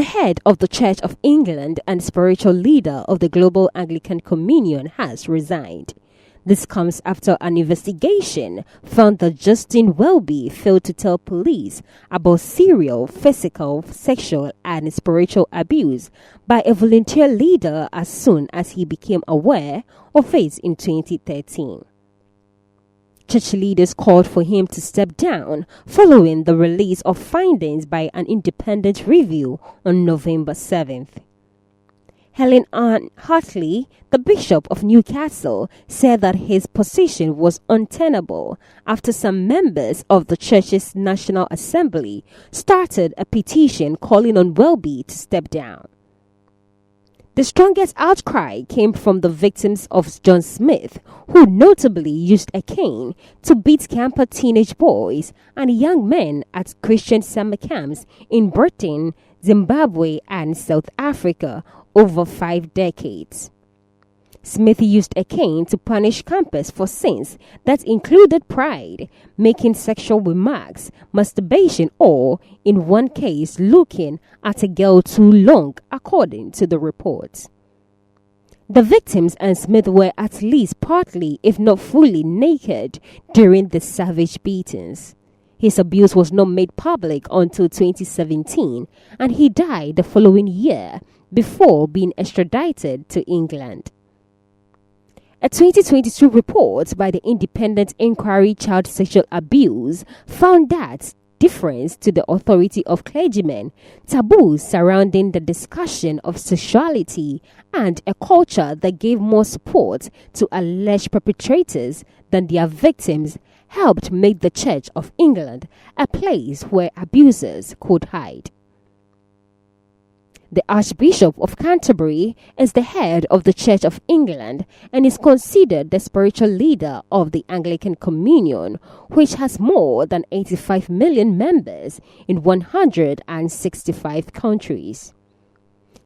head of the Church of England and spiritual leader of the global Anglican Communion has resigned. This comes after an investigation found that Justin Welby failed to tell police about serial physical, sexual, and spiritual abuse by a volunteer leader as soon as he became aware of it in 2013. Church leaders called for him to step down following the release of findings by an independent review on November 7th. Helen Ann Hartley, the Bishop of Newcastle, said that his position was untenable after some members of the church's National Assembly started a petition calling on Welby to step down. The strongest outcry came from the victims of John Smyth, who notably used a cane to beat camper teenage boys and young men at Christian summer camps in Britain, Zimbabwe, and South Africa over 5 decades. Smyth used a cane to punish campers for sins that included pride, making sexual remarks, masturbation, or, in one case, looking at a girl too long, according to the reports. The victims and Smyth were at least partly, if not fully, naked during the savage beatings. His abuse was not made public until 2017, and he died the following year before being extradited to England. A 2022 report by the Independent Inquiry Child Sexual Abuse found that, different to the authority of clergymen, taboos surrounding the discussion of sexuality and a culture that gave more support to alleged perpetrators than their victims helped make the Church of England a place where abusers could hide. The Archbishop of Canterbury is the head of the Church of England and is considered the spiritual leader of the Anglican Communion, which has more than 85 million members in 165 countries.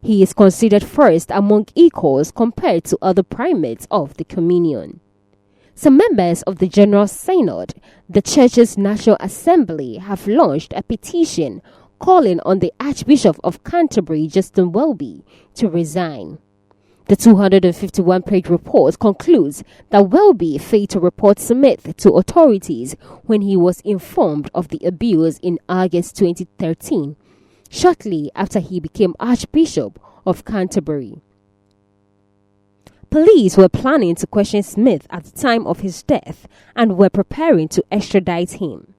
He is considered first among equals compared to other primates of the Communion. Some members of the General Synod, the Church's National Assembly, have launched a petition calling on the Archbishop of Canterbury, Justin Welby, to resign. The 251-page report concludes that Welby failed to report Smyth to authorities when he was informed of the abuse in August 2013, shortly after he became Archbishop of Canterbury. Police were planning to question Smyth at the time of his death and were preparing to extradite him.